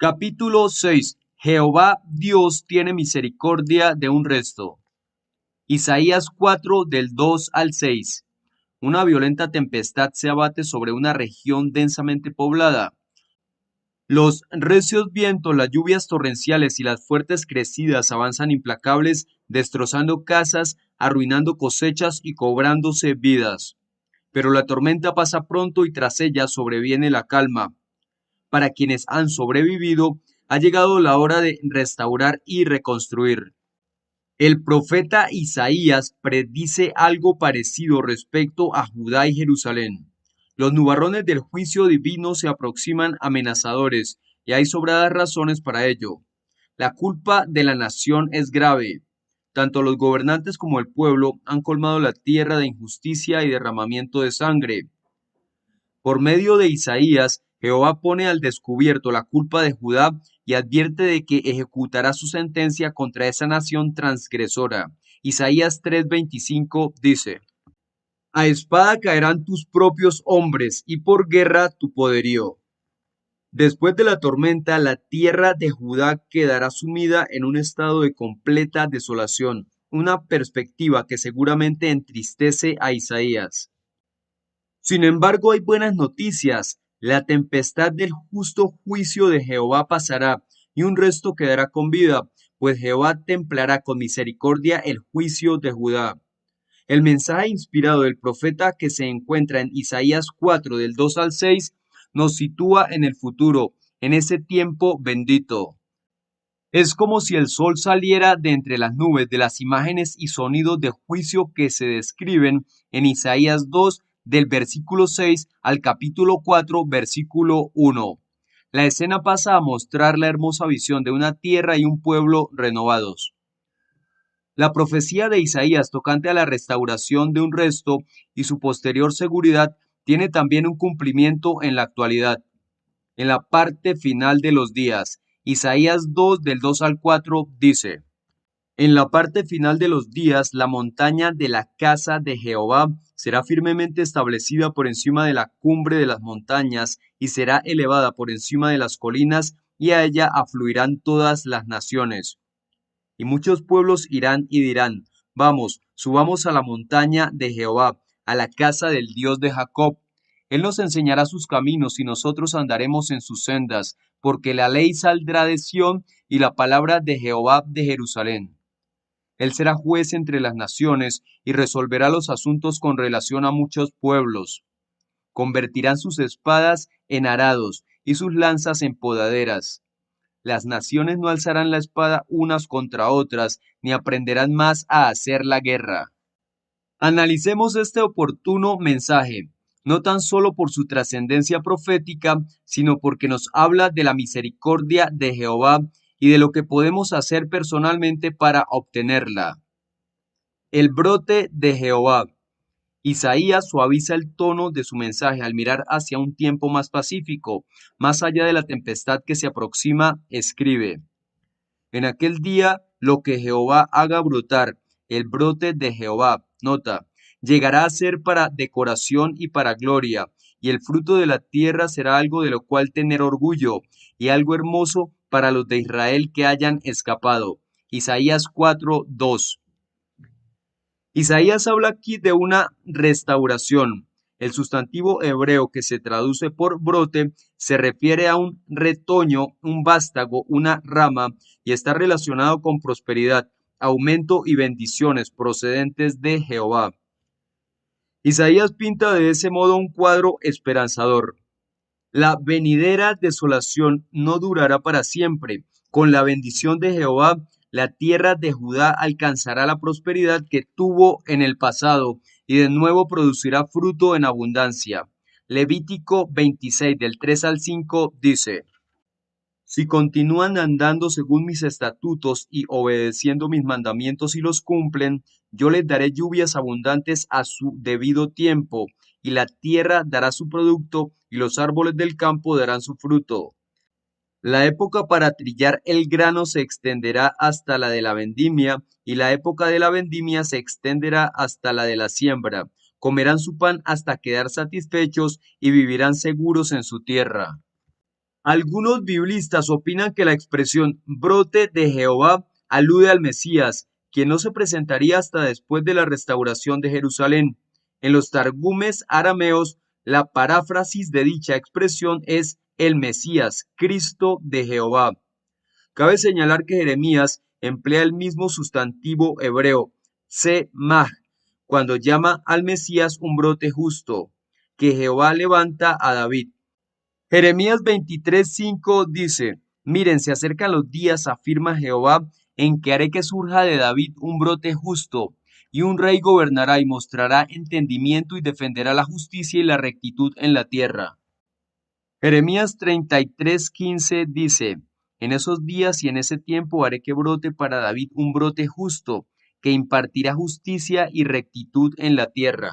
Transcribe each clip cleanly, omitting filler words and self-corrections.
Capítulo 6. Jehová Dios tiene misericordia de un resto. Isaías 4 del 2 al 6. Una violenta tempestad se abate sobre una región densamente poblada. Los recios vientos, las lluvias torrenciales y las fuertes crecidas avanzan implacables, destrozando casas, arruinando cosechas y cobrándose vidas. Pero la tormenta pasa pronto y tras ella sobreviene la calma. Para quienes han sobrevivido, ha llegado la hora de restaurar y reconstruir. El profeta Isaías predice algo parecido respecto a Judá y Jerusalén. Los nubarrones del juicio divino se aproximan amenazadores y hay sobradas razones para ello. La culpa de la nación es grave. Tanto los gobernantes como el pueblo han colmado la tierra de injusticia y derramamiento de sangre. Por medio de Isaías, Jehová pone al descubierto la culpa de Judá y advierte de que ejecutará su sentencia contra esa nación transgresora. Isaías 3:25 dice: A espada caerán tus propios hombres y por guerra tu poderío. Después de la tormenta, la tierra de Judá quedará sumida en un estado de completa desolación, una perspectiva que seguramente entristece a Isaías. Sin embargo, hay buenas noticias. La tempestad del justo juicio de Jehová pasará, y un resto quedará con vida, pues Jehová templará con misericordia el juicio de Judá. El mensaje inspirado del profeta que se encuentra en Isaías 4 del 2 al 6 nos sitúa en el futuro, en ese tiempo bendito. Es como si el sol saliera de entre las nubes de las imágenes y sonidos de juicio que se describen en Isaías 2 del versículo 6 al capítulo 4 versículo 1. La escena pasa a mostrar la hermosa visión de una tierra y un pueblo renovados. La profecía de Isaías tocante a la restauración de un resto y su posterior seguridad tiene también un cumplimiento en la actualidad. En la parte final de los días, Isaías 2 del 2 al 4 dice: En la parte final de los días, la montaña de la casa de Jehová será firmemente establecida por encima de la cumbre de las montañas y será elevada por encima de las colinas, y a ella afluirán todas las naciones. Y muchos pueblos irán y dirán: Vamos, subamos a la montaña de Jehová, a la casa del Dios de Jacob. Él nos enseñará sus caminos y nosotros andaremos en sus sendas, porque la ley saldrá de Sión y la palabra de Jehová de Jerusalén. Él será juez entre las naciones y resolverá los asuntos con relación a muchos pueblos. Convertirán sus espadas en arados y sus lanzas en podaderas. Las naciones no alzarán la espada unas contra otras, ni aprenderán más a hacer la guerra. Analicemos este oportuno mensaje, no tan solo por su trascendencia profética, sino porque nos habla de la misericordia de Jehová y de lo que podemos hacer personalmente para obtenerla. El brote de Jehová. Isaías suaviza el tono de su mensaje al mirar hacia un tiempo más pacífico, más allá de la tempestad que se aproxima. Escribe: En aquel día lo que Jehová haga brotar, el brote de Jehová, nota, llegará a ser para decoración y para gloria, y el fruto de la tierra será algo de lo cual tener orgullo, y algo hermoso para los de Israel que hayan escapado. Isaías 4:2. Isaías habla aquí de una restauración. El sustantivo hebreo que se traduce por brote se refiere a un retoño, un vástago, una rama, y está relacionado con prosperidad, aumento y bendiciones procedentes de Jehová. Isaías pinta de ese modo un cuadro esperanzador. La venidera desolación no durará para siempre. Con la bendición de Jehová, la tierra de Judá alcanzará la prosperidad que tuvo en el pasado y de nuevo producirá fruto en abundancia. Levítico 26 del 3 al 5 dice: Si continúan andando según mis estatutos y obedeciendo mis mandamientos y los cumplen, yo les daré lluvias abundantes a su debido tiempo, y la tierra dará su producto, y los árboles del campo darán su fruto. La época para trillar el grano se extenderá hasta la de la vendimia, y la época de la vendimia se extenderá hasta la de la siembra. Comerán su pan hasta quedar satisfechos y vivirán seguros en su tierra. Algunos biblistas opinan que la expresión brote de Jehová alude al Mesías, quien no se presentaría hasta después de la restauración de Jerusalén. En los targumes arameos, la paráfrasis de dicha expresión es el Mesías, Cristo de Jehová. Cabe señalar que Jeremías emplea el mismo sustantivo hebreo, semaj, cuando llama al Mesías un brote justo, que Jehová levanta a David. Jeremías 23:5 dice: Miren, se acercan los días, afirma Jehová, en que haré que surja de David un brote justo, y un rey gobernará y mostrará entendimiento y defenderá la justicia y la rectitud en la tierra. Jeremías 33:15 dice: En esos días y en ese tiempo haré que brote para David un brote justo, que impartirá justicia y rectitud en la tierra.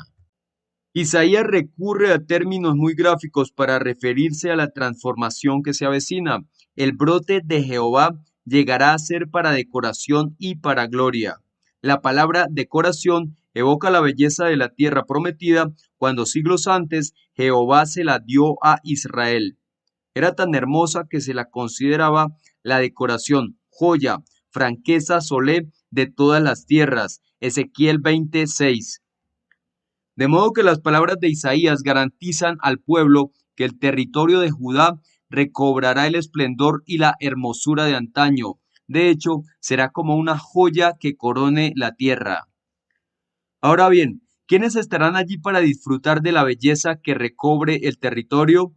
Isaías recurre a términos muy gráficos para referirse a la transformación que se avecina. El brote de Jehová llegará a ser para decoración y para gloria. La palabra decoración evoca la belleza de la tierra prometida cuando siglos antes Jehová se la dio a Israel. Era tan hermosa que se la consideraba la decoración, joya, franqueza, solé de todas las tierras. Ezequiel 26. De modo que las palabras de Isaías garantizan al pueblo que el territorio de Judá recobrará el esplendor y la hermosura de antaño. De hecho, será como una joya que corone la tierra. Ahora bien, ¿quiénes estarán allí para disfrutar de la belleza que recobre el territorio?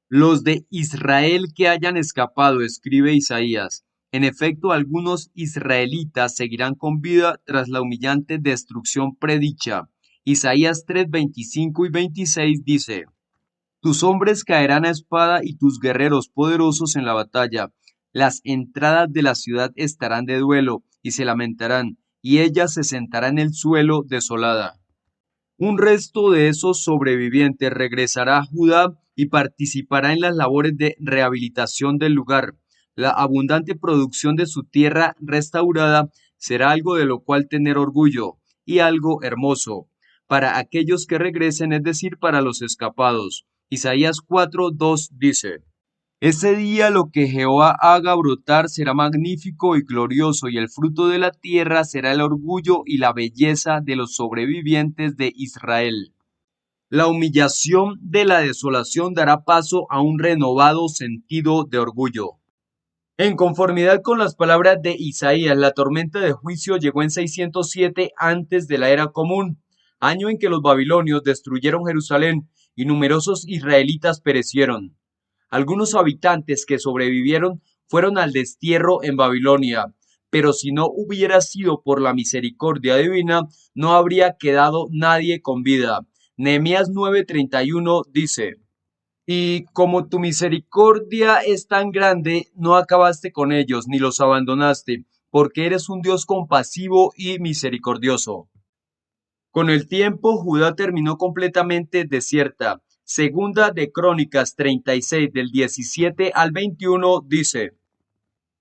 Los de Israel que hayan escapado, escribe Isaías. En efecto, algunos israelitas seguirán con vida tras la humillante destrucción predicha. Isaías 3, 25 y 26 dice: Tus hombres caerán a espada y tus guerreros poderosos en la batalla. Las entradas de la ciudad estarán de duelo y se lamentarán, y ella se sentará en el suelo desolada. Un resto de esos sobrevivientes regresará a Judá y participará en las labores de rehabilitación del lugar. La abundante producción de su tierra restaurada será algo de lo cual tener orgullo y algo hermoso para aquellos que regresen, es decir, para los escapados. Isaías 4:2 dice: Ese día lo que Jehová haga brotar será magnífico y glorioso, y el fruto de la tierra será el orgullo y la belleza de los sobrevivientes de Israel. La humillación de la desolación dará paso a un renovado sentido de orgullo. En conformidad con las palabras de Isaías, la tormenta de juicio llegó en 607 antes de la era común, año en que los babilonios destruyeron Jerusalén y numerosos israelitas perecieron. Algunos habitantes que sobrevivieron fueron al destierro en Babilonia, pero si no hubiera sido por la misericordia divina, no habría quedado nadie con vida. Nehemías 9:31 dice: Y como tu misericordia es tan grande, no acabaste con ellos, ni los abandonaste, porque eres un Dios compasivo y misericordioso. Con el tiempo, Judá terminó completamente desierta. Segunda de Crónicas 36 del 17 al 21 dice: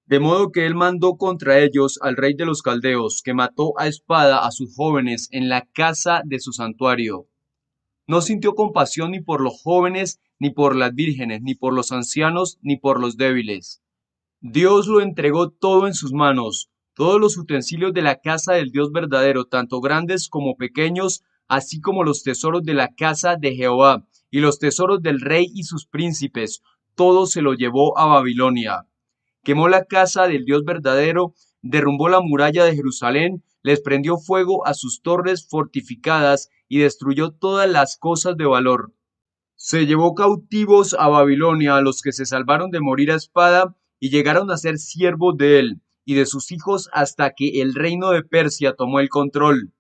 De modo que él mandó contra ellos al rey de los caldeos, que mató a espada a sus jóvenes en la casa de su santuario. No sintió compasión ni por los jóvenes, ni por las vírgenes, ni por los ancianos, ni por los débiles. Dios lo entregó todo en sus manos, todos los utensilios de la casa del Dios verdadero, tanto grandes como pequeños, así como los tesoros de la casa de Jehová, y los tesoros del rey y sus príncipes, todo se lo llevó a Babilonia. Quemó la casa del Dios verdadero, derrumbó la muralla de Jerusalén, les prendió fuego a sus torres fortificadas y destruyó todas las cosas de valor. Se llevó cautivos a Babilonia a los que se salvaron de morir a espada y llegaron a ser siervos de él y de sus hijos hasta que el reino de Persia tomó el control.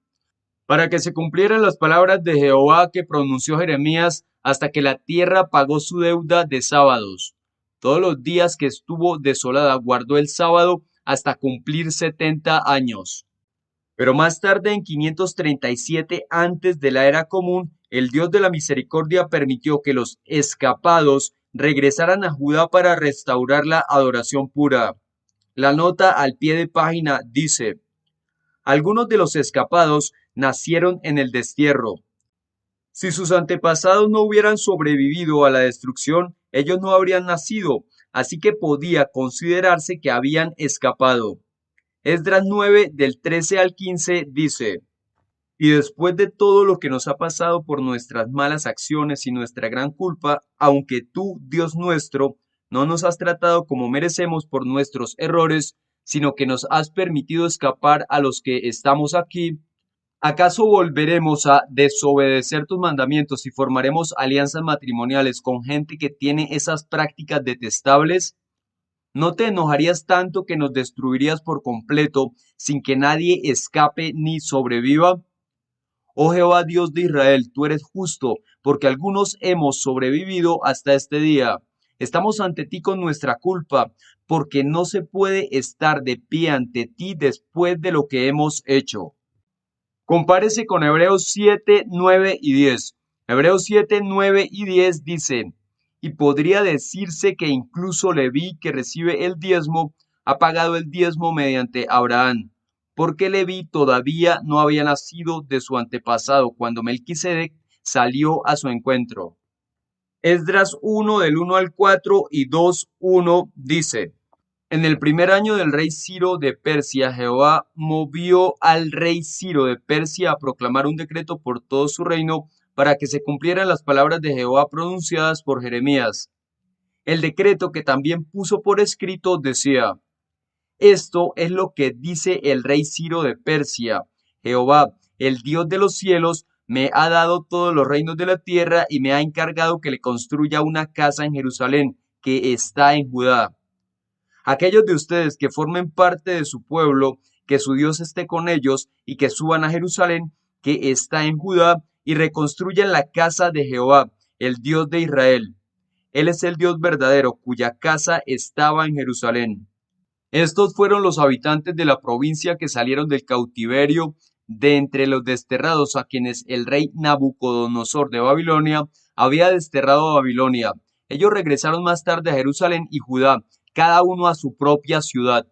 Para que se cumplieran las palabras de Jehová que pronunció Jeremías, hasta que la tierra pagó su deuda de sábados. Todos los días que estuvo desolada guardó el sábado hasta cumplir 70 años. Pero más tarde, en 537 antes de la era común, el Dios de la misericordia permitió que los escapados regresaran a Judá para restaurar la adoración pura. La nota al pie de página dice: Algunos de los escapados nacieron en el destierro. Si sus antepasados no hubieran sobrevivido a la destrucción, ellos no habrían nacido, así que podía considerarse que habían escapado. Esdras 9 del 13 al 15 dice: Y después de todo lo que nos ha pasado por nuestras malas acciones y nuestra gran culpa, aunque tú, Dios nuestro, no nos has tratado como merecemos por nuestros errores, sino que nos has permitido escapar a los que estamos aquí, ¿acaso volveremos a desobedecer tus mandamientos y formaremos alianzas matrimoniales con gente que tiene esas prácticas detestables? ¿No te enojarías tanto que nos destruirías por completo sin que nadie escape ni sobreviva? Oh Jehová Dios de Israel, tú eres justo, porque algunos hemos sobrevivido hasta este día. Estamos ante ti con nuestra culpa, porque no se puede estar de pie ante ti después de lo que hemos hecho. Compárese con Hebreos 7, 9 y 10. Hebreos 7, 9 y 10 dice: Y podría decirse que incluso Leví, que recibe el diezmo, ha pagado el diezmo mediante Abraham, porque Leví todavía no había nacido de su antepasado cuando Melquisedec salió a su encuentro. Esdras 1 del 1 al 4 y 2, 1 dice: En el primer año del rey Ciro de Persia, Jehová movió al rey Ciro de Persia a proclamar un decreto por todo su reino para que se cumplieran las palabras de Jehová pronunciadas por Jeremías. El decreto, que también puso por escrito, decía: Esto es lo que dice el rey Ciro de Persia: Jehová, el Dios de los cielos, me ha dado todos los reinos de la tierra y me ha encargado que le construya una casa en Jerusalén, que está en Judá. Aquellos de ustedes que formen parte de su pueblo, que su Dios esté con ellos y que suban a Jerusalén, que está en Judá, y reconstruyan la casa de Jehová, el Dios de Israel. Él es el Dios verdadero, cuya casa estaba en Jerusalén. Estos fueron los habitantes de la provincia que salieron del cautiverio de entre los desterrados, a quienes el rey Nabucodonosor de Babilonia había desterrado a Babilonia. Ellos regresaron más tarde a Jerusalén y Judá, cada uno a su propia ciudad.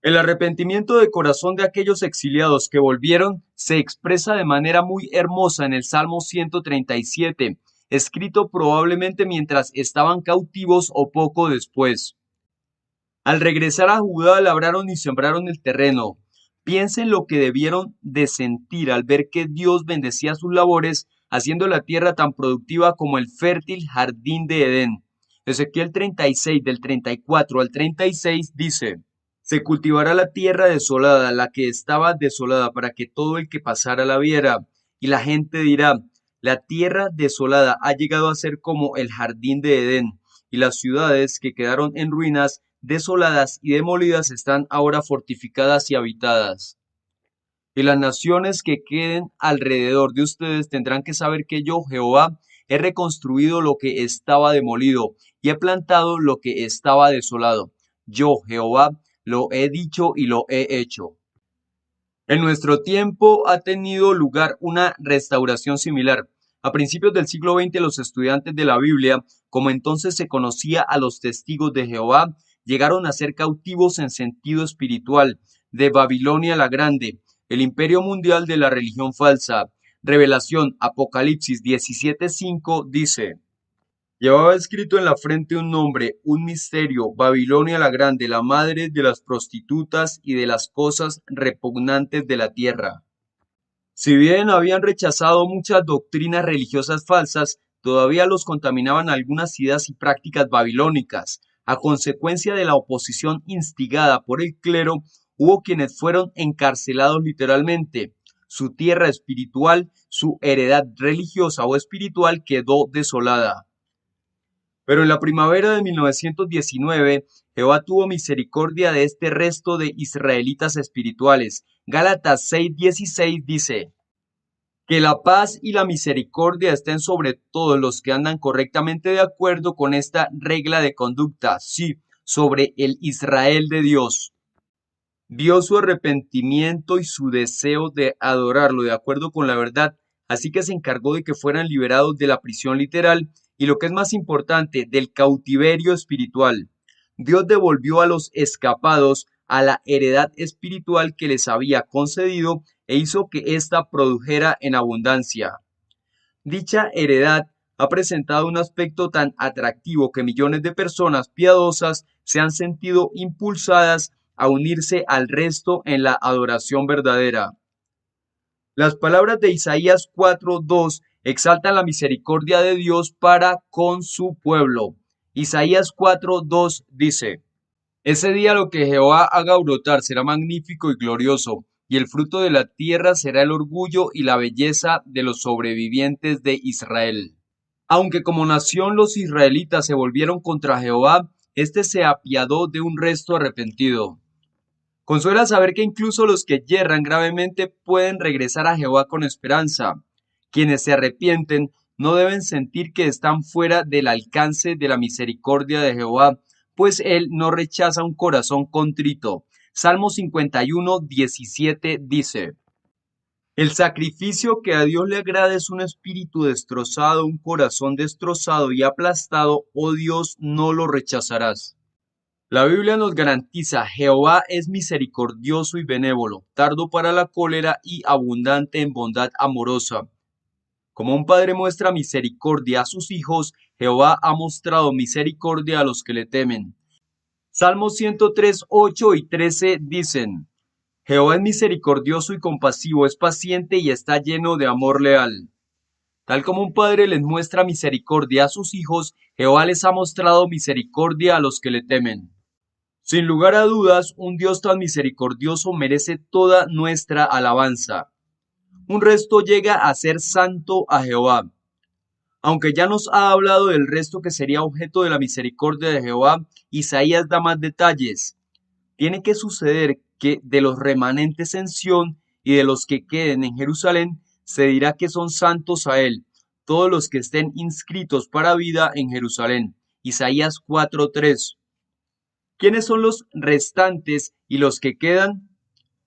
El arrepentimiento de corazón de aquellos exiliados que volvieron se expresa de manera muy hermosa en el Salmo 137, escrito probablemente mientras estaban cautivos o poco después. Al regresar a Judá labraron y sembraron el terreno. Piensen lo que debieron de sentir al ver que Dios bendecía sus labores, haciendo la tierra tan productiva como el fértil jardín de Edén. Ezequiel 36 del 34 al 36 dice: Se cultivará la tierra desolada, la que estaba desolada, para que todo el que pasara la viera. Y la gente dirá: La tierra desolada ha llegado a ser como el jardín de Edén, y las ciudades que quedaron en ruinas, desoladas y demolidas, están ahora fortificadas y habitadas. Y las naciones que queden alrededor de ustedes tendrán que saber que yo, Jehová, he reconstruido lo que estaba demolido y he plantado lo que estaba desolado. Yo, Jehová, lo he dicho y lo he hecho. En nuestro tiempo ha tenido lugar una restauración similar. A principios del siglo XX, los estudiantes de la Biblia, como entonces se conocía a los testigos de Jehová, llegaron a ser cautivos en sentido espiritual de Babilonia la Grande, el imperio mundial de la religión falsa. Revelación Apocalipsis 17:5 dice: Llevaba escrito en la frente un nombre, un misterio: Babilonia la Grande, la madre de las prostitutas y de las cosas repugnantes de la tierra. Si bien habían rechazado muchas doctrinas religiosas falsas, todavía los contaminaban algunas ideas y prácticas babilónicas. A consecuencia de la oposición instigada por el clero, hubo quienes fueron encarcelados literalmente. Su tierra espiritual, su heredad religiosa o espiritual quedó desolada. Pero en la primavera de 1919, Jehová tuvo misericordia de este resto de israelitas espirituales. Gálatas 6:16 dice: Que la paz y la misericordia estén sobre todos los que andan correctamente de acuerdo con esta regla de conducta, sí, sobre el Israel de Dios. Vio su arrepentimiento y su deseo de adorarlo de acuerdo con la verdad, así que se encargó de que fueran liberados de la prisión literal y, lo que es más importante, del cautiverio espiritual. Dios devolvió a los escapados a la heredad espiritual que les había concedido e hizo que ésta produjera en abundancia. Dicha heredad ha presentado un aspecto tan atractivo que millones de personas piadosas se han sentido impulsadas a unirse al resto en la adoración verdadera. Las palabras de Isaías 4:2 exaltan la misericordia de Dios para con su pueblo. Isaías 4:2 dice: Ese día lo que Jehová haga brotar será magnífico y glorioso, y el fruto de la tierra será el orgullo y la belleza de los sobrevivientes de Israel. Aunque como nación los israelitas se volvieron contra Jehová, éste se apiadó de un resto arrepentido. Consuela saber que incluso los que yerran gravemente pueden regresar a Jehová con esperanza. Quienes se arrepienten no deben sentir que están fuera del alcance de la misericordia de Jehová, pues Él no rechaza un corazón contrito. Salmo 51:17 dice: El sacrificio que a Dios le agrada es un espíritu destrozado, un corazón destrozado y aplastado, oh Dios, no lo rechazarás. La Biblia nos garantiza: Jehová es misericordioso y benévolo, tardo para la cólera y abundante en bondad amorosa. Como un padre muestra misericordia a sus hijos, Jehová ha mostrado misericordia a los que le temen. Salmos 103:8 y 13 dicen: Jehová es misericordioso y compasivo, es paciente y está lleno de amor leal. Tal como un padre les muestra misericordia a sus hijos, Jehová les ha mostrado misericordia a los que le temen. Sin lugar a dudas, un Dios tan misericordioso merece toda nuestra alabanza. Un resto llega a ser santo a Jehová. Aunque ya nos ha hablado del resto que sería objeto de la misericordia de Jehová, Isaías da más detalles. Tiene que suceder que de los remanentes en Sión y de los que queden en Jerusalén, se dirá que son santos a él, todos los que estén inscritos para vida en Jerusalén. Isaías 4:3. ¿Quiénes son los restantes y los que quedan?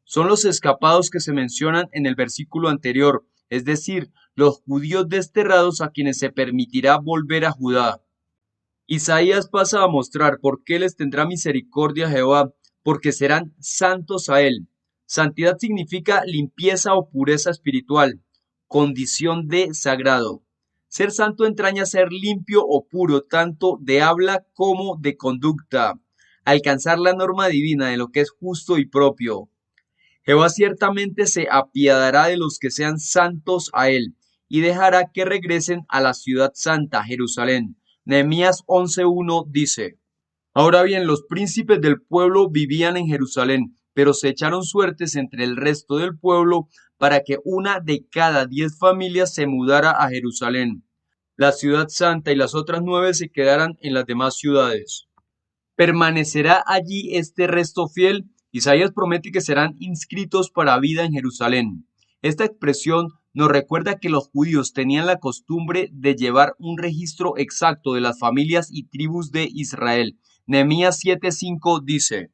Son los escapados que se mencionan en el versículo anterior, es decir, los judíos desterrados a quienes se permitirá volver a Judá. Isaías pasa a mostrar por qué les tendrá misericordia Jehová, porque serán santos a él. Santidad significa limpieza o pureza espiritual, condición de sagrado. Ser santo entraña ser limpio o puro tanto de habla como de conducta, alcanzar la norma divina de lo que es justo y propio. Jehová ciertamente se apiadará de los que sean santos a él, y dejará que regresen a la ciudad santa, Jerusalén. Nehemías 11:1 dice: Ahora bien, los príncipes del pueblo vivían en Jerusalén, pero se echaron suertes entre el resto del pueblo para que una de cada 10 familias se mudara a Jerusalén. La ciudad santa y las otras 9 se quedaran en las demás ciudades. ¿Permanecerá allí este resto fiel? Isaías promete que serán inscritos para vida en Jerusalén. Esta expresión nos recuerda que los judíos tenían la costumbre de llevar un registro exacto de las familias y tribus de Israel. Nehemías 7:5 dice: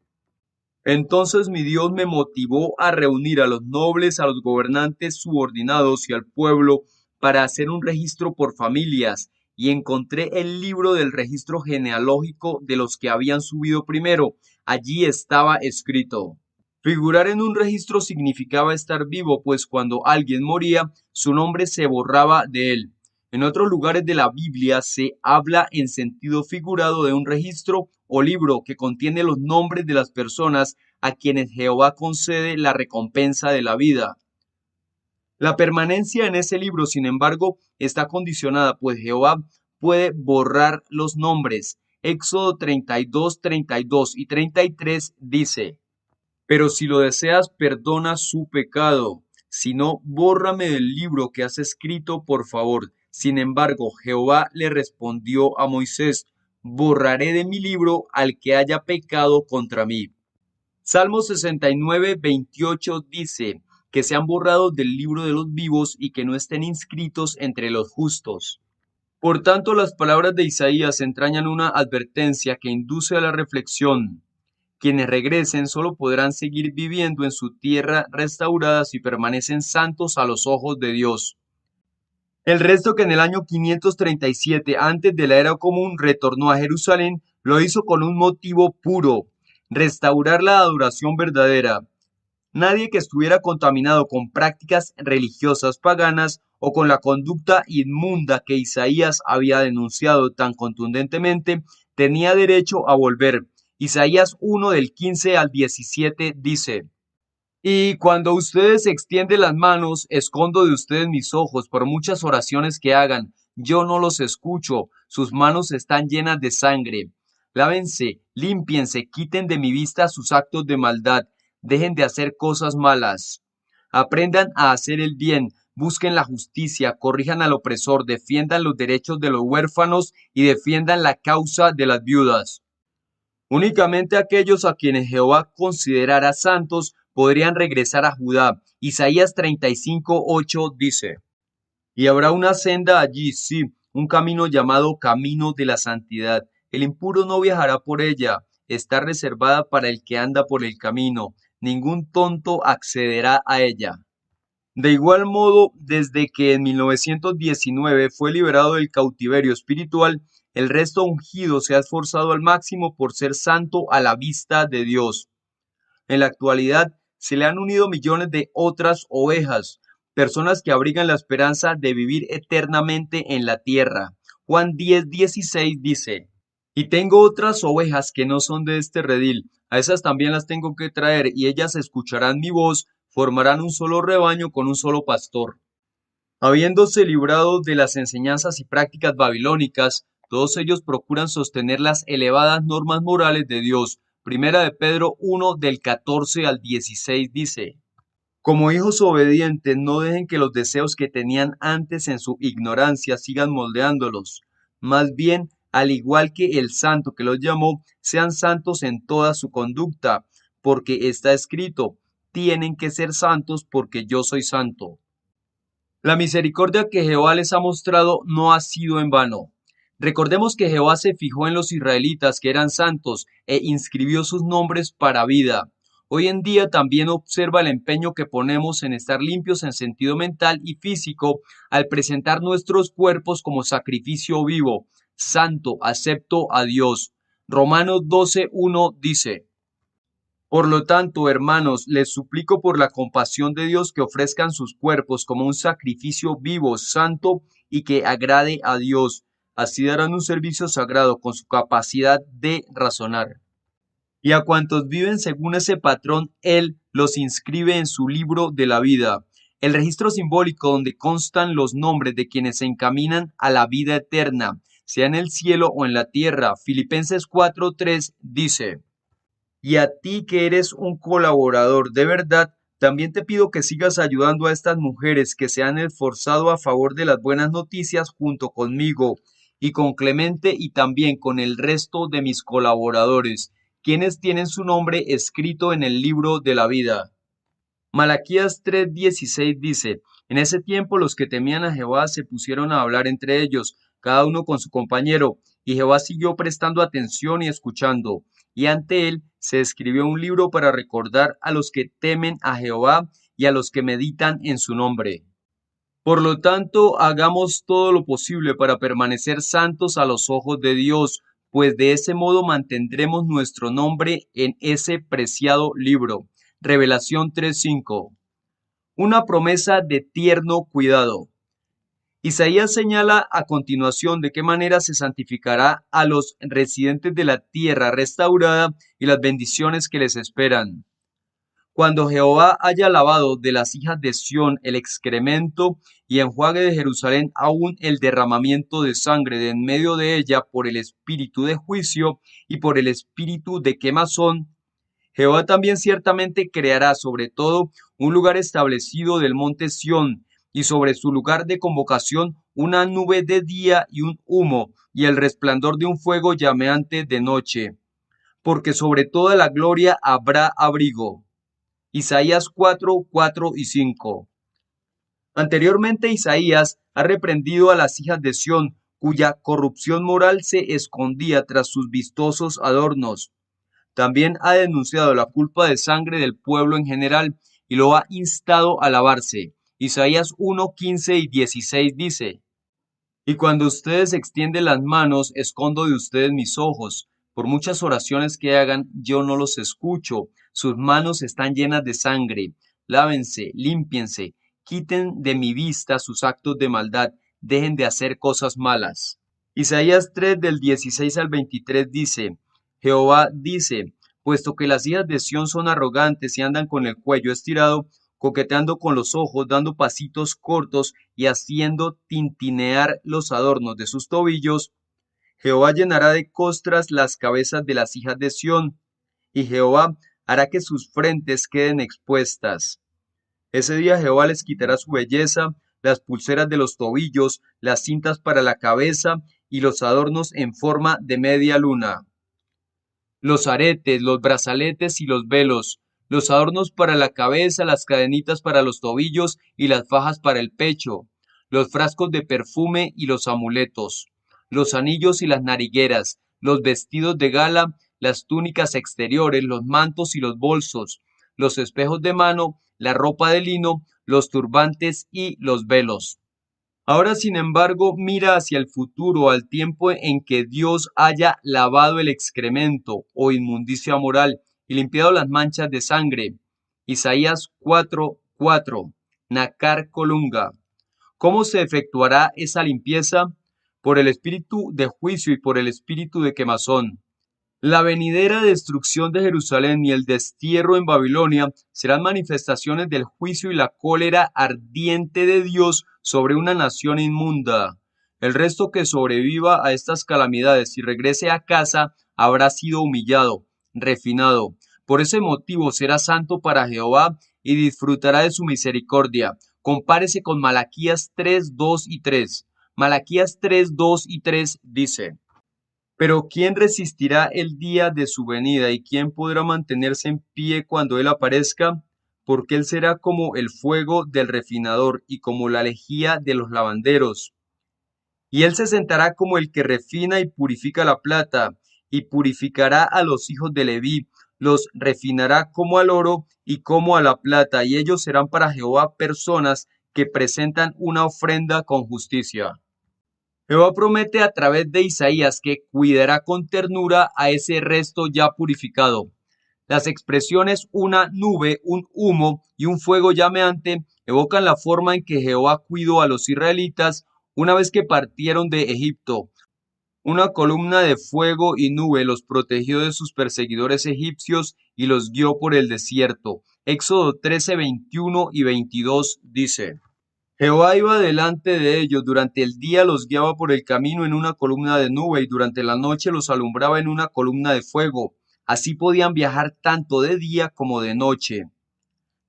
Entonces mi Dios me motivó a reunir a los nobles, a los gobernantes subordinados y al pueblo para hacer un registro por familias, y encontré el libro del registro genealógico de los que habían subido primero. Allí estaba escrito. Figurar en un registro significaba estar vivo, pues cuando alguien moría, su nombre se borraba de él. En otros lugares de la Biblia se habla en sentido figurado de un registro o libro que contiene los nombres de las personas a quienes Jehová concede la recompensa de la vida. La permanencia en ese libro, sin embargo, está condicionada, pues Jehová puede borrar los nombres. Éxodo 32, 32 y 33 dice: Pero si lo deseas, perdona su pecado. Si no, bórrame del libro que has escrito, por favor. Sin embargo, Jehová le respondió a Moisés: Borraré de mi libro al que haya pecado contra mí. Salmo 69, 28 dice: Que sean borrados del libro de los vivos y que no estén inscritos entre los justos. Por tanto, las palabras de Isaías entrañan una advertencia que induce a la reflexión. Quienes regresen solo podrán seguir viviendo en su tierra restaurada si permanecen santos a los ojos de Dios. El resto que en el año 537 antes de la era común retornó a Jerusalén lo hizo con un motivo puro: restaurar la adoración verdadera. Nadie que estuviera contaminado con prácticas religiosas paganas o con la conducta inmunda que Isaías había denunciado tan contundentemente, tenía derecho a volver. Isaías 1 del 15 al 17 dice: Y cuando ustedes extienden las manos, escondo de ustedes mis ojos, por muchas oraciones que hagan, yo no los escucho, sus manos están llenas de sangre. Lávense, límpiense, quiten de mi vista sus actos de maldad, dejen de hacer cosas malas. Aprendan a hacer el bien, busquen la justicia, corrijan al opresor, defiendan los derechos de los huérfanos y defiendan la causa de las viudas. Únicamente aquellos a quienes Jehová considerara santos podrían regresar a Judá. Isaías 35:8 dice: Y habrá una senda allí, sí, un camino llamado camino de la santidad. El impuro no viajará por ella, está reservada para el que anda por el camino. Ningún tonto accederá a ella. De igual modo, desde que en 1919 fue liberado del cautiverio espiritual, el resto ungido se ha esforzado al máximo por ser santo a la vista de Dios. En la actualidad, se le han unido millones de otras ovejas, personas que abrigan la esperanza de vivir eternamente en la tierra. Juan 10:16 dice: Y tengo otras ovejas que no son de este redil, a esas también las tengo que traer, y ellas escucharán mi voz, formarán un solo rebaño con un solo pastor. Habiéndose librado de las enseñanzas y prácticas babilónicas, todos ellos procuran sostener las elevadas normas morales de Dios. Primera de Pedro 1 del 14 al 16 dice: Como hijos obedientes, no dejen que los deseos que tenían antes en su ignorancia sigan moldeándolos. Más bien, al igual que el santo que los llamó, sean santos en toda su conducta, porque está escrito: tienen que ser santos porque yo soy santo. La misericordia que Jehová les ha mostrado no ha sido en vano. Recordemos que Jehová se fijó en los israelitas que eran santos e inscribió sus nombres para vida. Hoy en día también observa el empeño que ponemos en estar limpios en sentido mental y físico al presentar nuestros cuerpos como sacrificio vivo, santo, acepto a Dios. Romanos 12:1 dice: Por lo tanto, hermanos, les suplico por la compasión de Dios que ofrezcan sus cuerpos como un sacrificio vivo, santo y que agrade a Dios. Así darán un servicio sagrado con su capacidad de razonar. Y a cuantos viven según ese patrón, Él los inscribe en su libro de la vida, el registro simbólico donde constan los nombres de quienes se encaminan a la vida eterna, sea en el cielo o en la tierra. Filipenses 4:3 dice: Y a ti que eres un colaborador de verdad, también te pido que sigas ayudando a estas mujeres que se han esforzado a favor de las buenas noticias junto conmigo y con Clemente y también con el resto de mis colaboradores, quienes tienen su nombre escrito en el libro de la vida. Malaquías 3:16 dice: En ese tiempo los que temían a Jehová se pusieron a hablar entre ellos, cada uno con su compañero, y Jehová siguió prestando atención y escuchando, y ante él se escribió un libro para recordar a los que temen a Jehová y a los que meditan en su nombre. Por lo tanto, hagamos todo lo posible para permanecer santos a los ojos de Dios, pues de ese modo mantendremos nuestro nombre en ese preciado libro. Revelación 3:5. Una promesa de tierno cuidado. Isaías señala a continuación de qué manera se santificará a los residentes de la tierra restaurada y las bendiciones que les esperan. Cuando Jehová haya lavado de las hijas de Sión el excremento y enjuague de Jerusalén aún el derramamiento de sangre de en medio de ella por el espíritu de juicio y por el espíritu de quemazón, Jehová también ciertamente creará sobre todo un lugar establecido del monte Sión, y sobre su lugar de convocación una nube de día y un humo, y el resplandor de un fuego llameante de noche. Porque sobre toda la gloria habrá abrigo. Isaías 4:4 y 5. Anteriormente Isaías ha reprendido a las hijas de Sión, cuya corrupción moral se escondía tras sus vistosos adornos. También ha denunciado la culpa de sangre del pueblo en general y lo ha instado a lavarse. Isaías 1:15 y 16 dice: Y cuando ustedes extienden las manos, escondo de ustedes mis ojos. Por muchas oraciones que hagan, yo no los escucho. Sus manos están llenas de sangre. Lávense, límpiense, quiten de mi vista sus actos de maldad, dejen de hacer cosas malas. Isaías 3 del 16 al 23 dice, Jehová dice, puesto que las hijas de Sión son arrogantes y andan con el cuello estirado, coqueteando con los ojos, dando pasitos cortos y haciendo tintinear los adornos de sus tobillos, Jehová llenará de costras las cabezas de las hijas de Sión, y Jehová hará que sus frentes queden expuestas. Ese día Jehová les quitará su belleza, las pulseras de los tobillos, las cintas para la cabeza y los adornos en forma de media luna, los aretes, los brazaletes y los velos, los adornos para la cabeza, las cadenitas para los tobillos y las fajas para el pecho, los frascos de perfume y los amuletos, los anillos y las narigueras, los vestidos de gala, las túnicas exteriores, los mantos y los bolsos, los espejos de mano, la ropa de lino, los turbantes y los velos. Ahora, sin embargo, mira hacia el futuro, al tiempo en que Dios haya lavado el excremento o inmundicia moral y limpiado las manchas de sangre. Isaías 4:4. Nacar Colunga. ¿Cómo se efectuará esa limpieza? Por el espíritu de juicio y por el espíritu de quemazón. La venidera destrucción de Jerusalén y el destierro en Babilonia serán manifestaciones del juicio y la cólera ardiente de Dios sobre una nación inmunda. El resto que sobreviva a estas calamidades y regrese a casa habrá sido humillado, refinado. Por ese motivo será santo para Jehová y disfrutará de su misericordia. Compárese con Malaquías 3, 2 y 3. Malaquías 3, 2 y 3 dice: Pero ¿quién resistirá el día de su venida y quién podrá mantenerse en pie cuando él aparezca? Porque él será como el fuego del refinador y como la lejía de los lavanderos. Y él se sentará como el que refina y purifica la plata, y purificará a los hijos de Leví, los refinará como al oro y como a la plata, y ellos serán para Jehová personas que presentan una ofrenda con justicia. Jehová promete a través de Isaías que cuidará con ternura a ese resto ya purificado. Las expresiones una nube, un humo y un fuego llameante evocan la forma en que Jehová cuidó a los israelitas una vez que partieron de Egipto. Una columna de fuego y nube los protegió de sus perseguidores egipcios y los guió por el desierto. Éxodo 13, 21 y 22 dice: Jehová iba delante de ellos, durante el día los guiaba por el camino en una columna de nube y durante la noche los alumbraba en una columna de fuego. Así podían viajar tanto de día como de noche.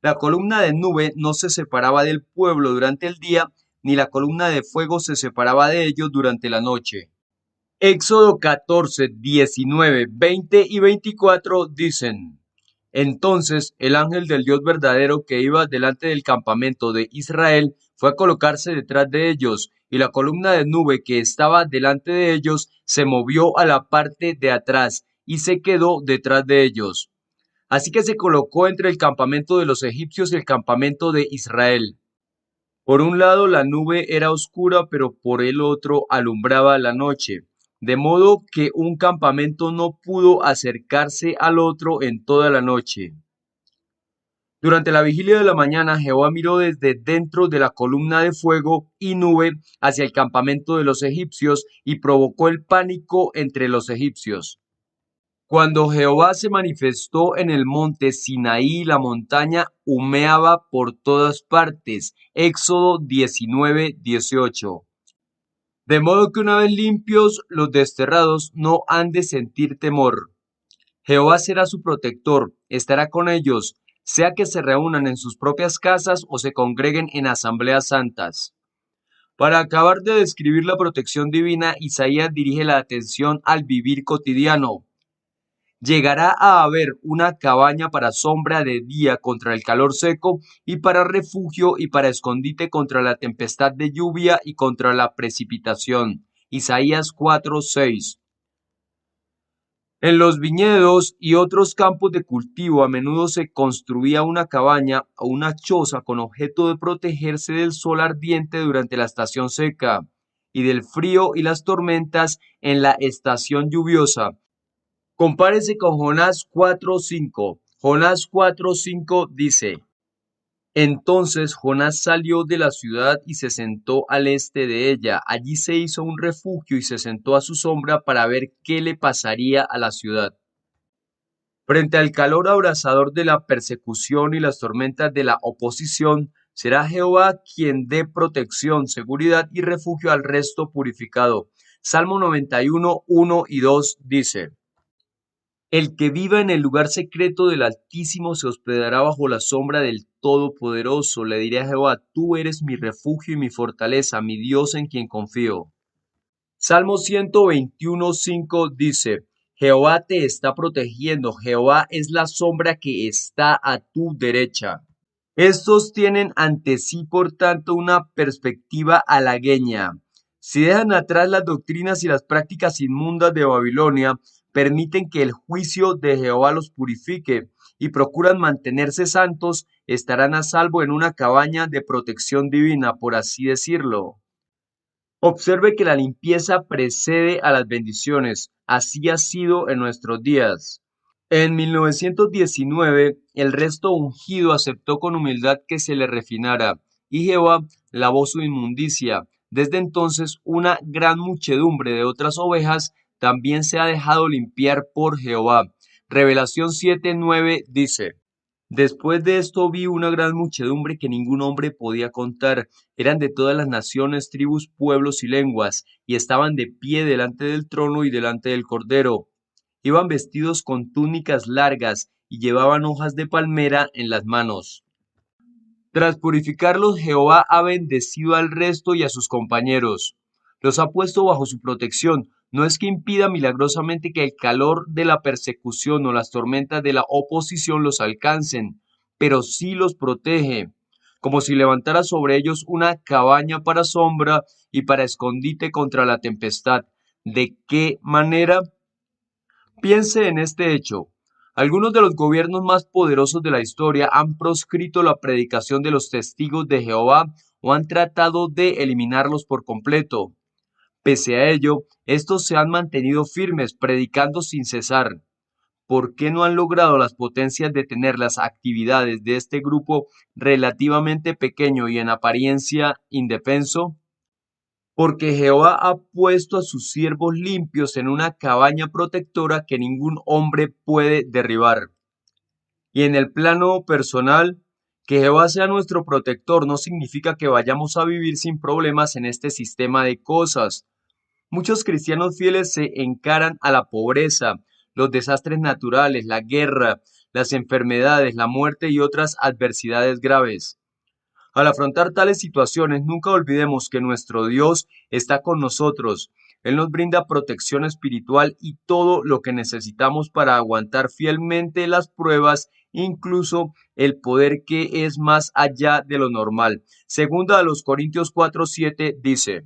La columna de nube no se separaba del pueblo durante el día, ni la columna de fuego se separaba de ellos durante la noche. Éxodo 14, 19, 20 y 24 dicen: Entonces el ángel del Dios verdadero que iba delante del campamento de Israel fue a colocarse detrás de ellos, y la columna de nube que estaba delante de ellos se movió a la parte de atrás y se quedó detrás de ellos. Así que se colocó entre el campamento de los egipcios y el campamento de Israel. Por un lado la nube era oscura, pero por el otro alumbraba la noche, de modo que un campamento no pudo acercarse al otro en toda la noche. Durante la vigilia de la mañana, Jehová miró desde dentro de la columna de fuego y nube hacia el campamento de los egipcios y provocó el pánico entre los egipcios. Cuando Jehová se manifestó en el monte Sinaí, la montaña humeaba por todas partes. Éxodo 19, 18. De modo que una vez limpios los desterrados no han de sentir temor. Jehová será su protector, estará con ellos, sea que se reúnan en sus propias casas o se congreguen en asambleas santas. Para acabar de describir la protección divina, Isaías dirige la atención al vivir cotidiano. Llegará a haber una cabaña para sombra de día contra el calor seco y para refugio y para escondite contra la tempestad de lluvia y contra la precipitación. Isaías 4:6. En los viñedos y otros campos de cultivo a menudo se construía una cabaña o una choza con objeto de protegerse del sol ardiente durante la estación seca y del frío y las tormentas en la estación lluviosa. Compárese con Jonás 4:5. Jonás 4:5 dice: Entonces Jonás salió de la ciudad y se sentó al este de ella. Allí se hizo un refugio y se sentó a su sombra para ver qué le pasaría a la ciudad. Frente al calor abrasador de la persecución y las tormentas de la oposición, será Jehová quien dé protección, seguridad y refugio al resto purificado. Salmo 91, 1 y 2 dice: El que viva en el lugar secreto del Altísimo se hospedará bajo la sombra del Todopoderoso. Le diré a Jehová: Tú eres mi refugio y mi fortaleza, mi Dios en quien confío. Salmo 121, 5 dice: Jehová te está protegiendo, Jehová es la sombra que está a tu derecha. Estos tienen ante sí, por tanto, una perspectiva halagueña. Si dejan atrás las doctrinas y las prácticas inmundas de Babilonia, permiten que el juicio de Jehová los purifique y procuran mantenerse santos, estarán a salvo en una cabaña de protección divina, por así decirlo. Observe que la limpieza precede a las bendiciones. Así ha sido en nuestros días. En 1919, el resto ungido aceptó con humildad que se le refinara, y Jehová lavó su inmundicia. Desde entonces, una gran muchedumbre de otras ovejas también se ha dejado limpiar por Jehová. Revelación 7:9 dice: Después de esto vi una gran muchedumbre que ningún hombre podía contar. Eran de todas las naciones, tribus, pueblos y lenguas, y estaban de pie delante del trono y delante del Cordero. Iban vestidos con túnicas largas y llevaban hojas de palmera en las manos. Tras purificarlos, Jehová ha bendecido al resto y a sus compañeros. Los ha puesto bajo su protección. No es que impida milagrosamente que el calor de la persecución o las tormentas de la oposición los alcancen, pero sí los protege, como si levantara sobre ellos una cabaña para sombra y para escondite contra la tempestad. ¿De qué manera? Piense en este hecho. Algunos de los gobiernos más poderosos de la historia han proscrito la predicación de los testigos de Jehová o han tratado de eliminarlos por completo. Pese a ello, estos se han mantenido firmes, predicando sin cesar. ¿Por qué no han logrado las potencias detener las actividades de este grupo relativamente pequeño y en apariencia indefenso? Porque Jehová ha puesto a sus siervos limpios en una cabaña protectora que ningún hombre puede derribar. Y en el plano personal, que Jehová sea nuestro protector no significa que vayamos a vivir sin problemas en este sistema de cosas. Muchos cristianos fieles se encaran a la pobreza, los desastres naturales, la guerra, las enfermedades, la muerte y otras adversidades graves. Al afrontar tales situaciones, nunca olvidemos que nuestro Dios está con nosotros. Él nos brinda protección espiritual y todo lo que necesitamos para aguantar fielmente las pruebas, incluso el poder que es más allá de lo normal. Segunda a los Corintios 4:7 dice: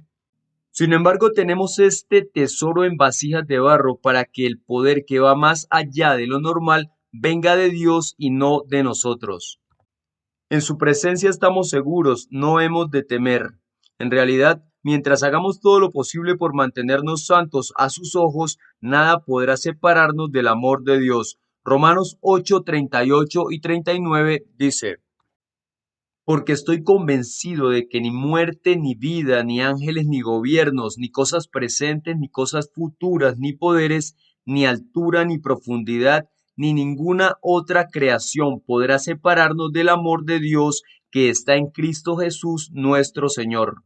Sin embargo, tenemos este tesoro en vasijas de barro para que el poder que va más allá de lo normal venga de Dios y no de nosotros. En su presencia estamos seguros, no hemos de temer. En realidad, mientras hagamos todo lo posible por mantenernos santos a sus ojos, nada podrá separarnos del amor de Dios. Romanos 8:38 y 39 dice: Porque estoy convencido de que ni muerte, ni vida, ni ángeles, ni gobiernos, ni cosas presentes, ni cosas futuras, ni poderes, ni altura, ni profundidad, ni ninguna otra creación podrá separarnos del amor de Dios que está en Cristo Jesús nuestro Señor.